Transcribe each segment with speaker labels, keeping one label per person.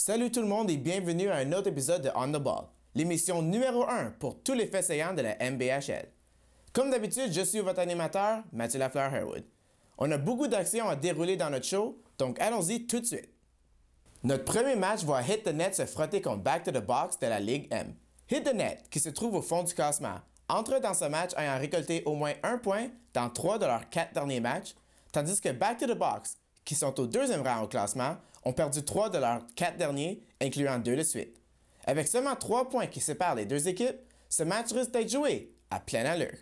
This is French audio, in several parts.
Speaker 1: Salut tout le monde et bienvenue à un autre épisode de On the Ball, l'émission numéro 1 pour tous les faits saillants de la NBHL. Comme d'habitude, je suis votre animateur, Mathieu Lafleur-Harewood. On a beaucoup d'actions à dérouler dans notre show, donc allons-y tout de suite. Notre premier match voit Hit the Net se frotter contre Back to the Box de la Ligue M. Hit the Net, qui se trouve au fond du classement, entre dans ce match ayant récolté au moins un point dans 3 de leurs 4 derniers matchs, tandis que Back to the Box, qui sont au deuxième rang au classement, ont perdu 3 de leurs 4 derniers, incluant 2 de suite. Avec seulement 3 points qui séparent les deux équipes, ce match risque d'être joué à pleine allure.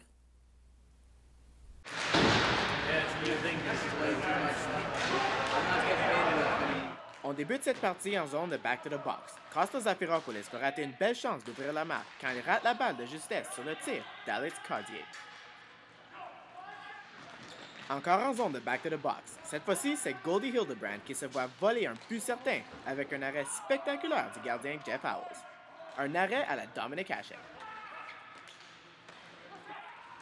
Speaker 1: On débute cette partie en zone de Back to the Box. Kostas Zafiropoulos va rater une belle chance d'ouvrir la marque quand il rate la balle de justesse sur le tir d'Alex Cartier. Encore en zone de Back to the Box. Cette fois-ci, c'est Goldie Hildebrand qui se voit voler un but certain avec un arrêt spectaculaire du gardien Jeff Howells. Un arrêt à la Dominic Hasek.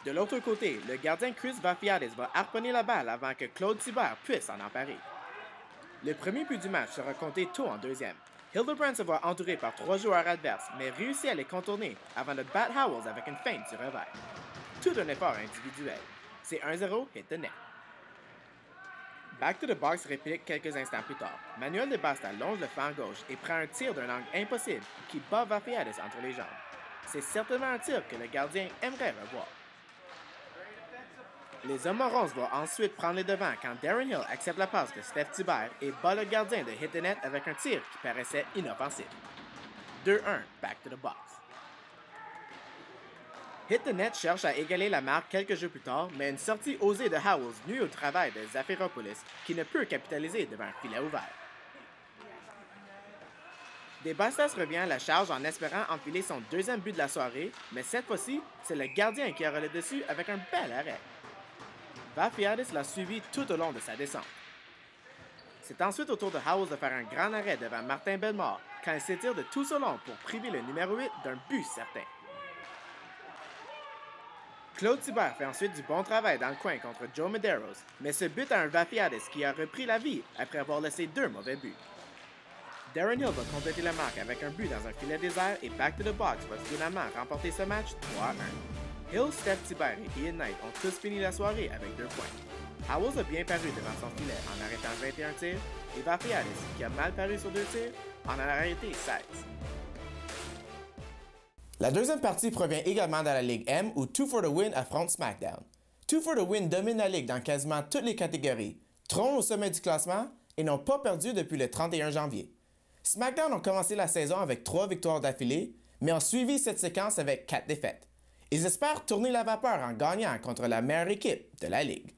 Speaker 1: De l'autre côté, le gardien Chris Vafiadis va harponner la balle avant que Claude Thibert puisse en emparer. Le premier but du match sera compté tôt en deuxième. Hildebrand se voit entouré par 3 joueurs adverses, mais réussit à les contourner avant de battre Howells avec une feinte du revers. Tout un effort individuel. C'est 1-0, hit the net. Back to the Box réplique quelques instants plus tard. Manuel de Basta longe le flanc gauche et prend un tir d'un angle impossible qui bat Vafiadis entre les jambes. C'est certainement un tir que le gardien aimerait revoir. Les hommes marrons vont ensuite prendre les devants quand Darren Hill accepte la passe de Steph Thibert et bat le gardien de hit the net avec un tir qui paraissait inoffensif. 2-1, back to the box. Hit the Net cherche à égaler la marque quelques jeux plus tard, mais une sortie osée de Howells nuit au travail de Zafiropoulos qui ne peut capitaliser devant un filet ouvert. De Bastas revient à la charge en espérant enfiler son deuxième but de la soirée, mais cette fois-ci, c'est le gardien qui aura le dessus avec un bel arrêt. Vafiadis l'a suivi tout au long de sa descente. C'est ensuite au tour de Howells de faire un grand arrêt devant Martin Bellemare quand il s'étire de tout son long pour priver le numéro 8 d'un but certain. Claude Thibert fait ensuite du bon travail dans le coin contre Joe Medeiros, mais se bute à un Vafiadis qui a repris la vie après avoir laissé 2 mauvais buts. Darren Hill va compléter la marque avec un but dans un filet désert et Back to the Box va finalement remporter ce match 3-1. Hill, Steph Thibert et Ian Knight ont tous fini la soirée avec 2 points. Howells a bien paru devant son filet en arrêtant 21 tirs et Vafiadis, qui a mal paru sur 2 tirs, en a arrêté 16. La deuxième partie provient également de la Ligue M où Two for the Win affronte SmackDown. Two for the Win domine la Ligue dans quasiment toutes les catégories, trône au sommet du classement et n'ont pas perdu depuis le 31 janvier. SmackDown ont commencé la saison avec 3 victoires d'affilée, mais ont suivi cette séquence avec 4 défaites. Ils espèrent tourner la vapeur en gagnant contre la meilleure équipe de la Ligue.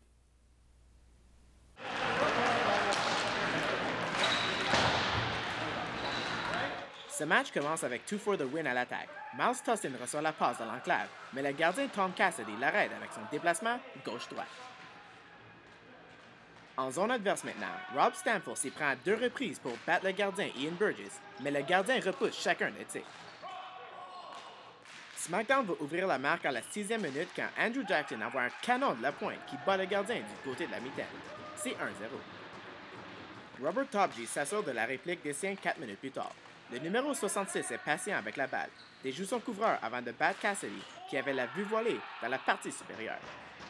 Speaker 1: Ce match commence avec Two for the Win à l'attaque. Miles Tustin reçoit la passe de l'enclave, mais le gardien Tom Cassidy l'arrête avec son déplacement gauche-droite. En zone adverse maintenant, Rob Stanfield s'y prend à 2 reprises pour battre le gardien Ian Burgess, mais le gardien repousse chacun des tirs. SmackDown va ouvrir la marque à la 6e minute quand Andrew Jackson envoie un canon de la pointe qui bat le gardien du côté de la mitaine. C'est 1-0. Robert Topgee s'assure de la réplique des siens 4 minutes plus tard. Le numéro 66 est patient avec la balle, déjoue son couvreur avant de battre Cassidy, qui avait la vue voilée dans la partie supérieure.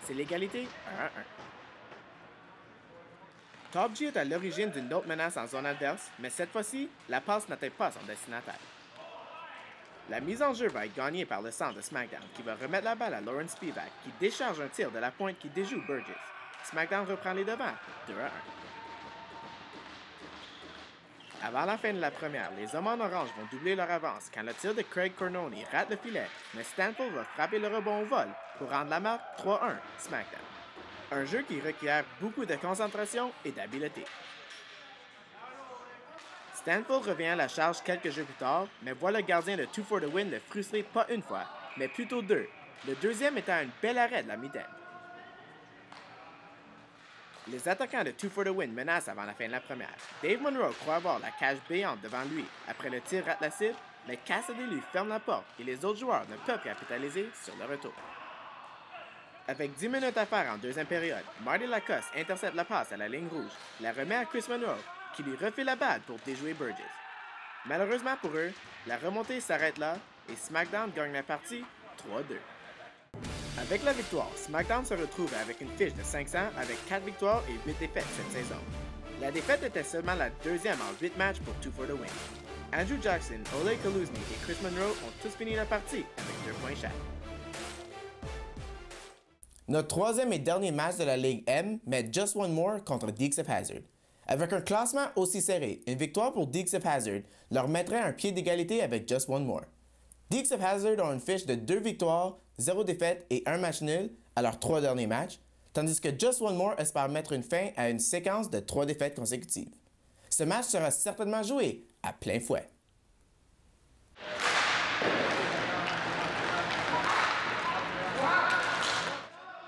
Speaker 1: C'est l'égalité 1-1. Topgee est à l'origine d'une autre menace en zone adverse, mais cette fois-ci, la passe n'atteint pas son destinataire. La mise en jeu va être gagnée par le centre de SmackDown, qui va remettre la balle à Lawrence Spivak, qui décharge un tir de la pointe qui déjoue Burgess. SmackDown reprend les devants, 2-1. Avant la fin de la première, les hommes en orange vont doubler leur avance quand le tir de Craig Cornone rate le filet, mais Stanfield va frapper le rebond au vol pour rendre la marque 3-1 SmackDown. Un jeu qui requiert beaucoup de concentration et d'habileté. Stanfield revient à la charge quelques jeux plus tard, mais voit le gardien de Two for the Win le frustrer pas une fois, mais plutôt 2, le deuxième étant un bel arrêt de la mitaine. Les attaquants de Two for the Win menacent avant la fin de la première. Dave Monroe croit avoir la cage béante devant lui après le tir rate la cible, mais Cassidy lui ferme la porte et les autres joueurs ne peuvent capitaliser sur le retour. Avec 10 minutes à faire en deuxième période, Marty Lacoste intercepte la passe à la ligne rouge, la remet à Chris Monroe, qui lui refait la balle pour déjouer Burgess. Malheureusement pour eux, la remontée s'arrête là et SmackDown gagne la partie 3-2. Avec la victoire, SmackDown se retrouve avec une fiche de 500 avec 4 victoires et 8 défaites cette saison. La défaite était seulement la deuxième en 8 matchs pour 2 for the win. Andrew Jackson, Ole Kaluzny et Chris Monroe ont tous fini la partie avec 2 points chaque. Notre troisième et dernier match de la Ligue M met Just One More contre Dukes of Hazzard. Avec un classement aussi serré, une victoire pour Dukes of Hazzard leur mettrait un pied d'égalité avec Just One More. Dukes of Hazzard ont une fiche de 2 victoires, 0 défaites et 1 match nul à leurs 3 derniers matchs, tandis que Just One More espère mettre une fin à une séquence de 3 défaites consécutives. Ce match sera certainement joué à plein fouet.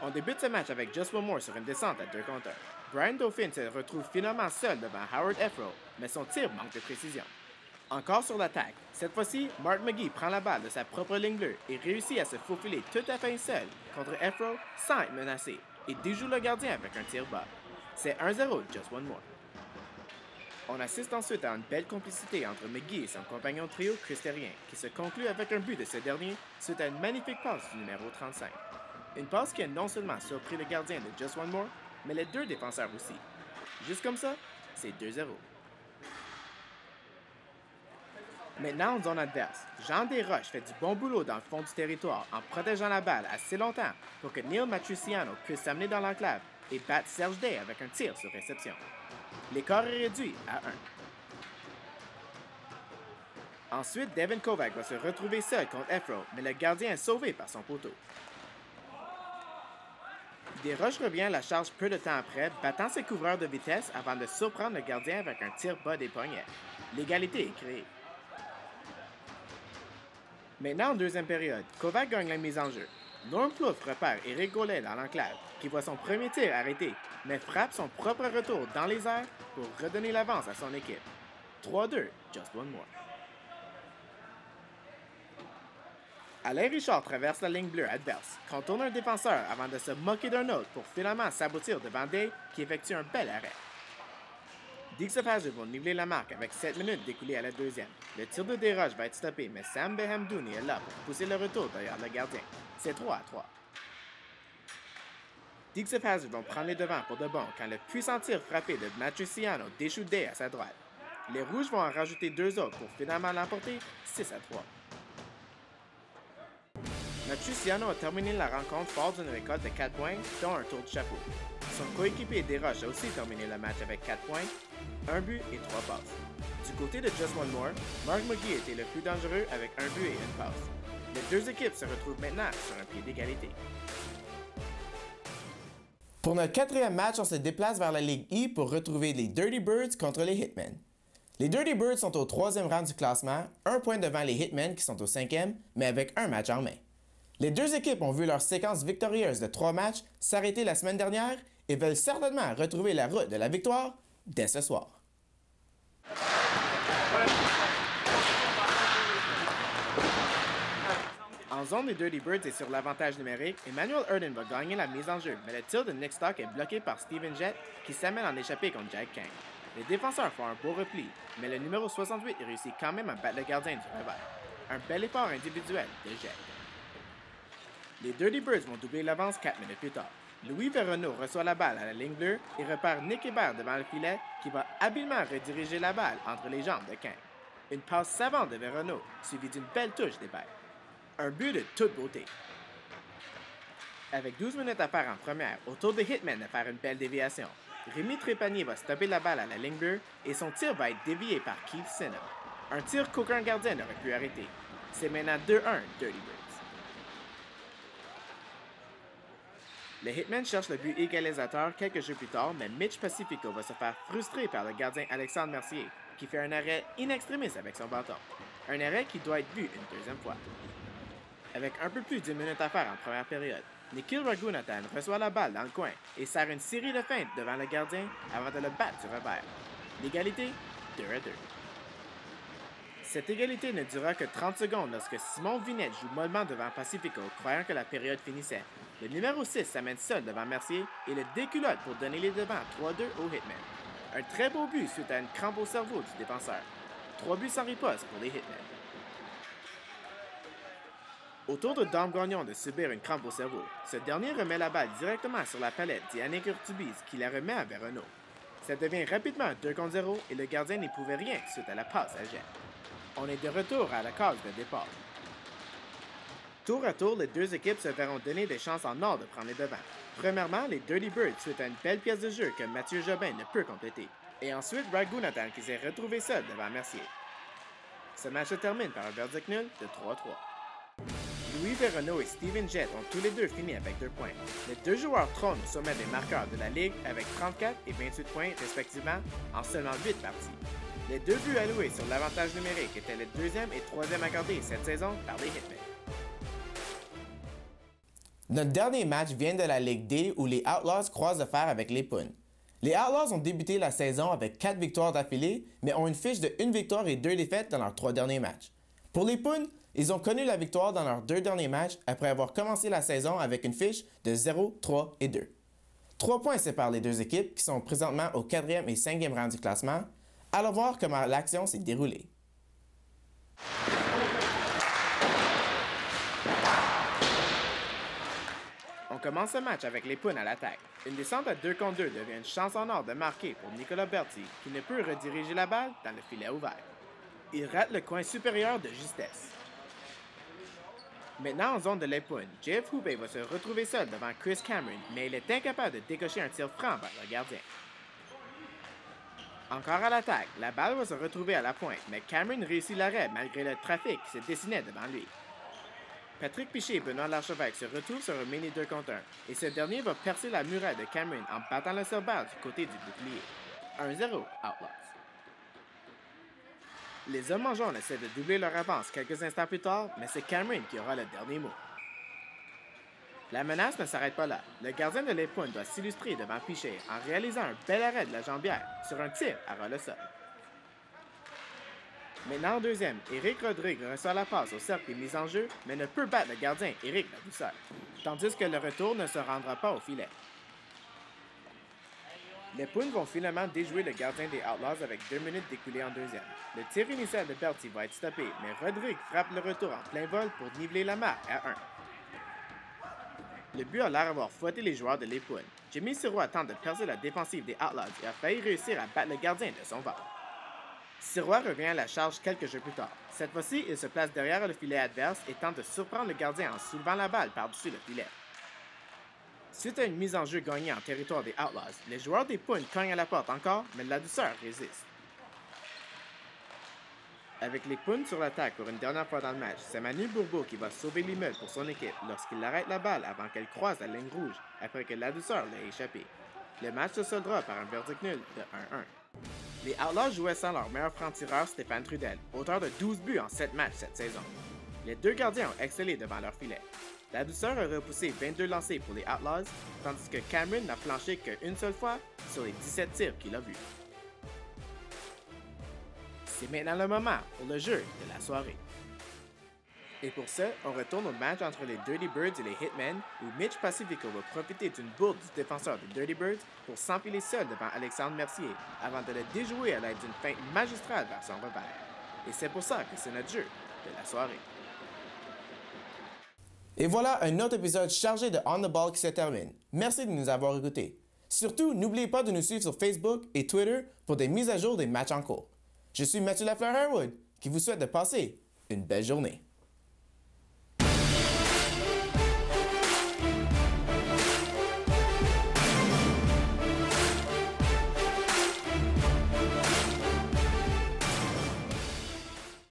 Speaker 1: On débute ce match avec Just One More sur une descente à 2 contre 1. Brian Dauphin se retrouve finalement seul devant Howard Efro, mais son tir manque de précision. Encore sur l'attaque, cette fois-ci, Mark McGee prend la balle de sa propre ligne bleue et réussit à se faufiler tout à fait seul contre Efro sans être menacé et déjoue le gardien avec un tir bas. C'est 1-0 Just One More. On assiste ensuite à une belle complicité entre McGee et son compagnon trio Chris Terrien, qui se conclut avec un but de ce dernier suite à une magnifique passe du numéro 35. Une passe qui a non seulement surpris le gardien de Just One More, mais les deux défenseurs aussi. Juste comme ça, c'est 2-0. Maintenant en zone adverse, Jean Desroches fait du bon boulot dans le fond du territoire en protégeant la balle assez longtemps pour que Neil Matruciano puisse s'amener dans l'enclave et battre Serge Day avec un tir sur réception. L'écart est réduit à 1. Ensuite, Devin Kovac va se retrouver seul contre Efro, mais le gardien est sauvé par son poteau. Desroches revient à la charge peu de temps après, battant ses couvreurs de vitesse avant de surprendre le gardien avec un tir bas des poignets. L'égalité est créée. Maintenant, en deuxième période, Kovac gagne la mise en jeu. Norm Plouffe repère Éric Gaulet dans l'enclave, qui voit son premier tir arrêté, mais frappe son propre retour dans les airs pour redonner l'avance à son équipe. 3-2, Just One More. Alain Richard traverse la ligne bleue adverse, contourne un défenseur avant de se moquer d'un autre pour finalement s'aboutir devant Day, qui effectue un bel arrêt. Dukes of Hazzard vont niveler la marque avec 7 minutes d'écoulées à la deuxième. Le tir de Desroches va être stoppé, mais Sam Behamdouni est là pour pousser le retour derrière le gardien. C'est 3-3. Dukes of Hazzard vont prendre les devants pour de bon quand le puissant tir frappé de Matruciano déchoue Day à sa droite. Les Rouges vont en rajouter 2 autres pour finalement l'emporter 6-3. Matruciano a terminé la rencontre fort d'une récolte de 4 points, dont un tour de chapeau. Son coéquipier Desroches a aussi terminé le match avec 4 points, 1 but et 3 passes. Du côté de Just One More, Mark McGee était le plus dangereux avec 1 but et 1 passe. Les deux équipes se retrouvent maintenant sur un pied d'égalité. Pour notre quatrième match, on se déplace vers la Ligue E pour retrouver les Dirty Birds contre les Hitmen. Les Dirty Birds sont au 3e rang du classement, 1 point devant les Hitmen qui sont au 5e, mais avec un match en main. Les deux équipes ont vu leur séquence victorieuse de 3 matchs s'arrêter la semaine dernière et veulent certainement retrouver la route de la victoire dès ce soir. En zone, les Dirty Birds est sur l'avantage numérique, Emmanuel Erden va gagner la mise en jeu, mais le tir de Nick Stock est bloqué par Steven Jett qui s'amène en échappée contre Jack Kang. Les défenseurs font un beau repli, mais le numéro 68 réussit quand même à battre le gardien du revers. Un bel effort individuel de Jett. Les Dirty Birds vont doubler l'avance 4 minutes plus tard. Louis Veronneau reçoit la balle à la ligne bleue et repère Nick Hébert devant le filet qui va habilement rediriger la balle entre les jambes de Kang. Une passe savante de Veronneau, suivie d'une belle touche d'Hébert. Un but de toute beauté. Avec 12 minutes à faire en première, au tour de Hitman de faire une belle déviation. Rémi Trépanier va stopper la balle à la ligne bleue et son tir va être dévié par Keith Sinha. Un tir qu'aucun gardien n'aurait pu arrêter. C'est maintenant 2-1 Dirty Birds. Les Hitmen cherchent le but égalisateur quelques jeux plus tard, mais Mitch Pacifico va se faire frustrer par le gardien Alexandre Mercier, qui fait un arrêt in extremis avec son bâton. Un arrêt qui doit être vu une deuxième fois. Avec un peu plus d'une minute à faire en première période, Nikhil Raghunathan reçoit la balle dans le coin et sert une série de feintes devant le gardien avant de le battre du revers. L'égalité, 2-2. Cette égalité ne durera que 30 secondes lorsque Simon Vinette joue mollement devant Pacifico, croyant que la période finissait. Le numéro 6 s'amène seul devant Mercier et le déculotte pour donner les devants 3-2 au Hitman. Un très beau but suite à une crampe au cerveau du défenseur. 3 buts sans riposte pour les Hitmen. Au tour de Dom Gagnon de subir une crampe au cerveau, ce dernier remet la balle directement sur la palette d'Yannick Urtubise qui la remet à Veronneau. Ça devient rapidement un 2 contre 0 et le gardien n'y pouvait rien suite à la passe à Jet. On est de retour à la case de départ. Tour à tour, les deux équipes se verront donner des chances en or de prendre les devants. Premièrement, les Dirty Birds suite à une belle pièce de jeu que Mathieu Jobin ne peut compléter. Et ensuite, Raghunathan qui s'est retrouvé seul devant Mercier. Ce match se termine par un verdict nul de 3-3. Louis Veronneau et Steven Jett ont tous les deux fini avec 2 points. Les deux joueurs trônent au sommet des marqueurs de la Ligue avec 34 et 28 points respectivement en seulement 8 parties. Les 2 buts alloués sur l'avantage numérique étaient les deuxième et troisième accordés cette saison par les Hitmen. Notre dernier match vient de la Ligue D où les Outlaws croisent de fer avec les Pounes. Les Outlaws ont débuté la saison avec 4 victoires d'affilée, mais ont une fiche de 1 victoire et 2 défaites dans leurs 3 derniers matchs. Pour les Pounes, ils ont connu la victoire dans leurs 2 derniers matchs après avoir commencé la saison avec une fiche de 0, 3 et 2. 3 points séparent les deux équipes qui sont présentement au 4e et 5e rang du classement. Allons voir comment l'action s'est déroulée. On commence le match avec les Pounes à l'attaque. Une descente à 2 contre 2 devient une chance en or de marquer pour Nicolas Berti, qui ne peut rediriger la balle dans le filet ouvert. Il rate le coin supérieur de justesse. Maintenant en zone de les Pounes, Jeff Houbé va se retrouver seul devant Chris Cameron, mais il est incapable de décocher un tir franc vers le gardien. Encore à l'attaque, la balle va se retrouver à la pointe, mais Cameron réussit l'arrêt malgré le trafic qui se dessinait devant lui. Patrick Piché et Benoît Larchevêque se retrouvent sur un mini 2 contre 1, et ce dernier va percer la muraille de Cameron en battant le cerbère du côté du bouclier. 1-0, Outlaws. Les hommes en jaune essaient de doubler leur avance quelques instants plus tard, mais c'est Cameron qui aura le dernier mot. La menace ne s'arrête pas là. Le gardien de les Pounes doit s'illustrer devant Piché en réalisant un bel arrêt de la jambière sur un tir à ras le sol. Maintenant en deuxième, Éric Rodrigue reçoit la passe au cercle des mises en jeu, mais ne peut battre le gardien Éric Ladouceur, tandis que le retour ne se rendra pas au filet. Les Pounes vont finalement déjouer le gardien des Outlaws avec 2 minutes d'écoulées en deuxième. Le tir initial de Berti va être stoppé, mais Rodrigue frappe le retour en plein vol pour niveler la marque à 1. Le but a l'air d'avoir fouetté les joueurs de les Pounes. Jimmy Sirois tente de percer la défensive des Outlaws et a failli réussir à battre le gardien de son vol. Sirois revient à la charge quelques jeux plus tard. Cette fois-ci, il se place derrière le filet adverse et tente de surprendre le gardien en soulevant la balle par-dessus le filet. Suite à une mise en jeu gagnée en territoire des Outlaws, les joueurs des Pounes cognent à la porte encore, mais Ladouceur résiste. Avec les Pounes sur l'attaque pour une dernière fois dans le match, c'est Manu Bourbeau qui va sauver l'immeuble pour son équipe lorsqu'il arrête la balle avant qu'elle croise la ligne rouge après que Ladouceur l'ait échappé. Le match se soldera par un verdict nul de 1-1. Les Outlaws jouaient sans leur meilleur franc-tireur Stéphane Trudel, auteur de 12 buts en 7 matchs cette saison. Les deux gardiens ont excellé devant leur filet. Ladouceur a repoussé 22 lancers pour les Outlaws, tandis que Cameron n'a flanché qu'une seule fois sur les 17 tirs qu'il a vus. C'est maintenant le moment pour le jeu de la soirée. Et pour ça, on retourne au match entre les Dirty Birds et les Hitmen, où Mitch Pacifico va profiter d'une bourde du défenseur des Dirty Birds pour s'enfiler seul devant Alexandre Mercier, avant de le déjouer à l'aide d'une feinte magistrale vers son revers. Et c'est pour ça que c'est notre jeu de la soirée. Et voilà un autre épisode chargé de On the Ball qui se termine. Merci de nous avoir écoutés. Surtout, n'oubliez pas de nous suivre sur Facebook et Twitter pour des mises à jour des matchs en cours. Je suis Mathieu Lafleur-Harewood, qui vous souhaite de passer une belle journée.